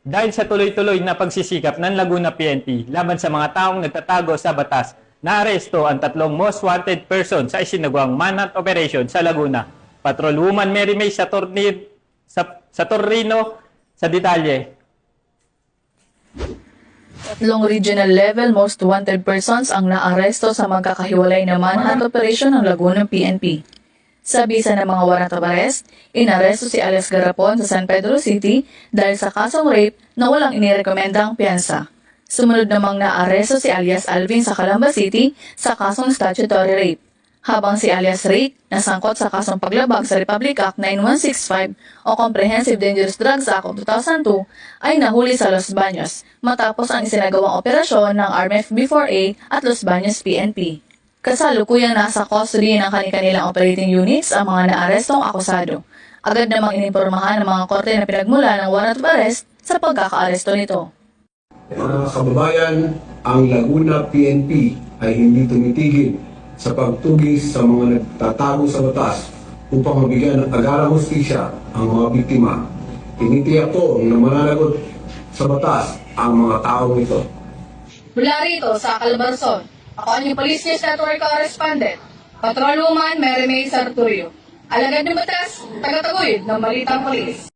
Dahil sa tuloy-tuloy na pagsisikap ng Laguna PNP laban sa mga taong nagtatago sa batas, naaresto ang tatlong most wanted person sa isinagawang manhunt operation sa Laguna. Patrolwoman Mary May Satorino sa detalye. Tatlong regional level most wanted persons ang naaresto sa magkakahiwalay na manhunt operation ng Laguna PNP. Sa bisa ng mga warrant of arrest, inaresto si alias Garapon sa San Pedro City dahil sa kasong rape na walang inirekomendang piyansa. Sumunod namang naaresto si alias Alvin sa Calamba City sa kasong statutory rape, habang si alias Rick nasangkot sa kasong paglabag sa Republic Act 9165 o Comprehensive Dangerous Drugs Act of 2002 ay nahuli sa Los Baños matapos ang isinagawang operasyon ng RMF-B4A at Los Baños PNP. Kasalukuyang nasa custody ng kanilang operating units ang mga naarestong akusado. Agad namang inimpormahan ng mga korte na pinagmula ng warrant of arrest sa pagkakaaresto nito. Mga kababayan, ang Laguna PNP ay hindi tumitigil sa pagtugis sa mga nagtatago sa batas upang mabigyan ng agarang hustisya ang mga biktima. Tinitiyak ko na mananagot sa batas ang mga taong ito. Mula rito sa Calabarzon, ako ang yung Police News Network Correspondent, Patrolwoman Mary May Sarturio. Alagad ng batas, tagataguyod ng Balitang Polis.